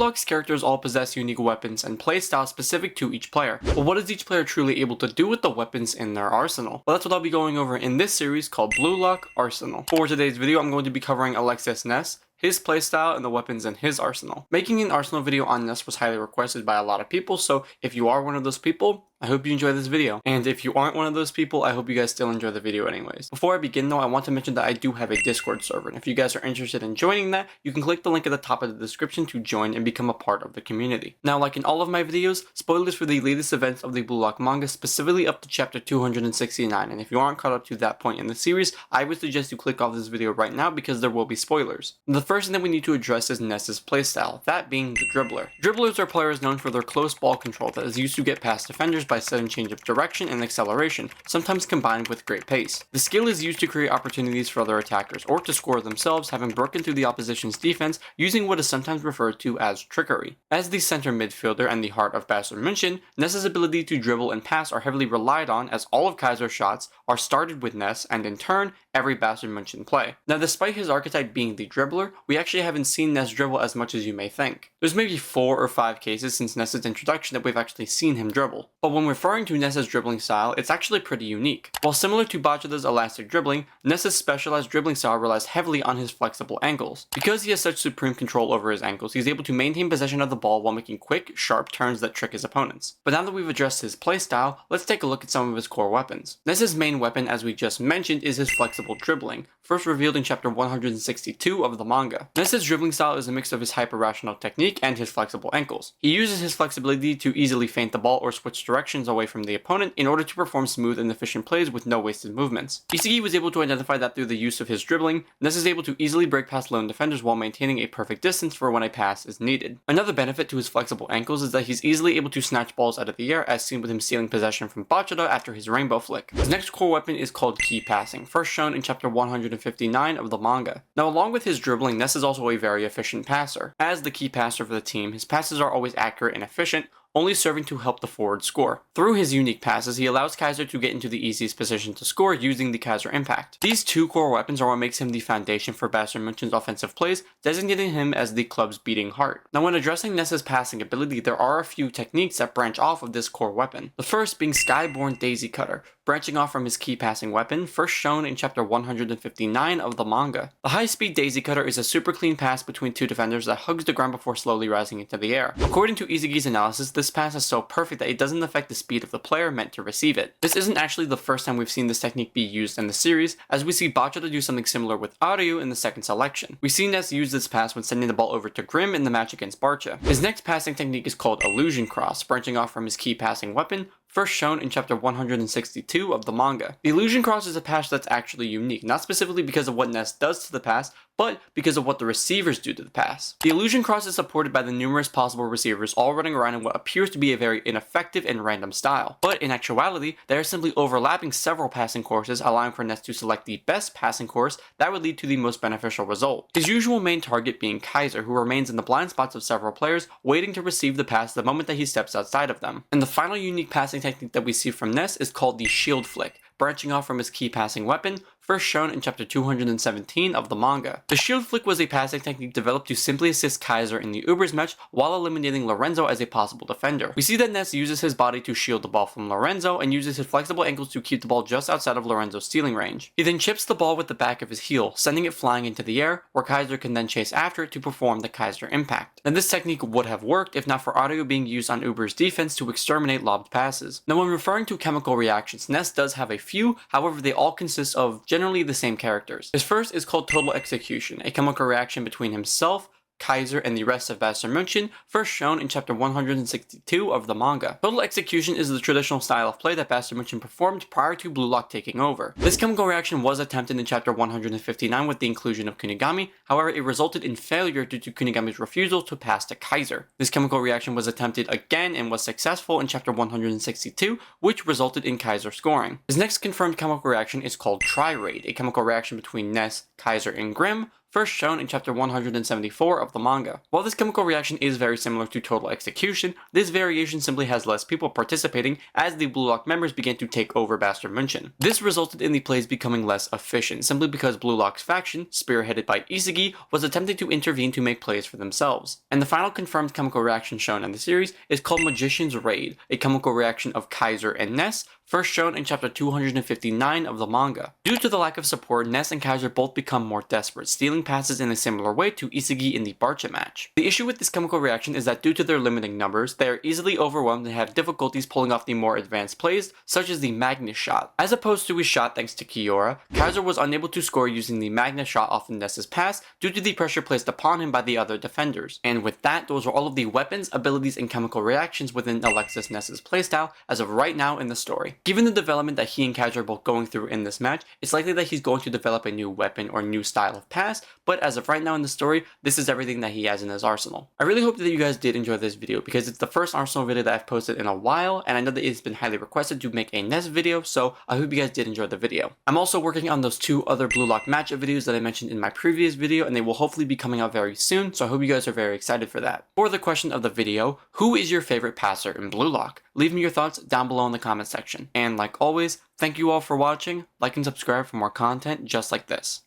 BLUELOCK's characters all possess unique weapons and playstyles specific to each player, but what is each player truly able to do with the weapons in their arsenal? Well, that's what I'll be going over in this series called BLUELOCK Arsenal. For today's video, I'm going to be covering Alexis Ness, his playstyle, and the weapons in his arsenal. Making an arsenal video on Ness was highly requested by a lot of people, so if you are one of those people, I hope you enjoy this video. And if you aren't one of those people, I hope you guys still enjoy the video anyways. Before I begin though, I want to mention that I do have a Discord server, and if you guys are interested in joining that, you can click the link at the top of the description to join and become a part of the community. Now, like in all of my videos, spoilers for the latest events of the BLUELOCK manga, specifically up to chapter 269, and if you aren't caught up to that point in the series, I would suggest you click off this video right now because there will be spoilers. The first thing that we need to address is Ness's playstyle, that being the dribbler. Dribblers are players known for their close ball control that is used to get past defenders by sudden change of direction and acceleration, sometimes combined with great pace. The skill is used to create opportunities for other attackers or to score themselves, having broken through the opposition's defense using what is sometimes referred to as trickery. As the center midfielder and the heart of Bayern München, Ness's ability to dribble and pass are heavily relied on, as all of Kaiser's shots are started with Ness and in turn every Bayern München play. Now, despite his archetype being the dribbler, we actually haven't seen Ness dribble as much as you may think. There's maybe 4 or 5 cases since Ness's introduction that we've actually seen him dribble, but when referring to Ness's dribbling style, it's actually pretty unique. While similar to Bachida's elastic dribbling, Ness's specialized dribbling style relies heavily on his flexible ankles. Because he has such supreme control over his ankles, he's able to maintain possession of the ball while making quick, sharp turns that trick his opponents. But now that we've addressed his playstyle, let's take a look at some of his core weapons. Ness's main weapon, as we just mentioned, is his flexible dribbling, first revealed in chapter 162 of the manga. Ness's dribbling style is a mix of his hyper-rational technique and his flexible ankles. He uses his flexibility to easily feint the ball or switch directions away from the opponent in order to perform smooth and efficient plays with no wasted movements. Isagi was able to identify that through the use of his dribbling, Ness is able to easily break past lone defenders while maintaining a perfect distance for when a pass is needed. Another benefit to his flexible ankles is that he's easily able to snatch balls out of the air, as seen with him stealing possession from Bachida after his rainbow flick. His next core weapon is called key passing, first shown in chapter 159 of the manga. Now, along with his dribbling, Ness is also a very efficient passer. As the key passer for the team, his passes are always accurate and efficient, only serving to help the forward score. Through his unique passes, he allows Kaiser to get into the easiest position to score using the Kaiser impact. These two core weapons are what makes him the foundation for Bayern München's offensive plays, designating him as the club's beating heart. Now, when addressing Ness's passing ability, there are a few techniques that branch off of this core weapon. The first being Skyborn Daisy Cutter, branching off from his key passing weapon, first shown in chapter 159 of the manga. The high-speed Daisy Cutter is a super clean pass between two defenders that hugs the ground before slowly rising into the air. According to Isagi's analysis, this pass is so perfect that it doesn't affect the speed of the player meant to receive it. This isn't actually the first time we've seen this technique be used in the series, as we see Bachida do something similar with Aryu in the second selection. We see Ness use this pass when sending the ball over to Grimm in the match against Barca. His next passing technique is called Illusion Cross, branching off from his key passing weapon, first shown in chapter 162 of the manga. The Illusion Cross is a pass that's actually unique, not specifically because of what Ness does to the pass, but because of what the receivers do to the pass. The Illusion Cross is supported by the numerous possible receivers all running around in what appears to be a very ineffective and random style. But in actuality, they are simply overlapping several passing courses, allowing for Ness to select the best passing course that would lead to the most beneficial result. His usual main target being Kaiser, who remains in the blind spots of several players, waiting to receive the pass the moment that he steps outside of them. And the final unique passing technique that we see from Ness is called the Shield Flick, branching off from his key passing weapon, first shown in chapter 217 of the manga. The Shield Flick was a passing technique developed to simply assist Kaiser in the Ubers match while eliminating Lorenzo as a possible defender. We see that Ness uses his body to shield the ball from Lorenzo and uses his flexible ankles to keep the ball just outside of Lorenzo's stealing range. He then chips the ball with the back of his heel, sending it flying into the air, where Kaiser can then chase after it to perform the Kaiser impact. And this technique would have worked if not for Aryu being used on Uber's defense to exterminate lobbed passes. Now, when referring to chemical reactions, Ness does have a few, however they all consist of generally the same characters. His first is called Total Execution, a chemical reaction between himself, Kaiser, and the rest of Bayern München, first shown in chapter 162 of the manga. Total Execution is the traditional style of play that Bayern München performed prior to BLUELOCK taking over. This chemical reaction was attempted in chapter 159 with the inclusion of Kunigami, however it resulted in failure due to Kunigami's refusal to pass to Kaiser. This chemical reaction was attempted again and was successful in chapter 162, which resulted in Kaiser scoring. His next confirmed chemical reaction is called Tri-Raid, a chemical reaction between Ness, Kaiser, and Grimm, first shown in chapter 174 of the manga. While this chemical reaction is very similar to total execution, this variation simply has less people participating as the Blue Lock members began to take over Bastard München. This resulted in the plays becoming less efficient, simply because Blue Lock's faction, spearheaded by Isagi, was attempting to intervene to make plays for themselves. And the final confirmed chemical reaction shown in the series is called Magician's Raid, a chemical reaction of Kaiser and Ness, first shown in chapter 259 of the manga. Due to the lack of support, Ness and Kaiser both become more desperate, stealing passes in a similar way to Isagi in the Barca match. The issue with this chemical reaction is that due to their limiting numbers, they are easily overwhelmed and have difficulties pulling off the more advanced plays, such as the Magnus shot. As opposed to his shot thanks to Kiora, Kaiser was unable to score using the Magnus shot off of Ness's pass due to the pressure placed upon him by the other defenders. And with that, those are all of the weapons, abilities, and chemical reactions within Alexis Ness's playstyle as of right now in the story. Given the development that he and Kaiser are both going through in this match, it's likely that he's going to develop a new weapon or new style of pass, but as of right now in the story, this is everything that he has in his arsenal. I really hope that you guys did enjoy this video because it's the first Arsenal video that I've posted in a while, and I know that it's been highly requested to make a Ness video, so I hope you guys did enjoy the video. I'm also working on those 2 other Blue Lock matchup videos that I mentioned in my previous video, and they will hopefully be coming out very soon, so I hope you guys are very excited for that. For the question of the video, who is your favorite passer in Blue Lock? Leave me your thoughts down below in the comment section. And like always, thank you all for watching, like and subscribe for more content just like this.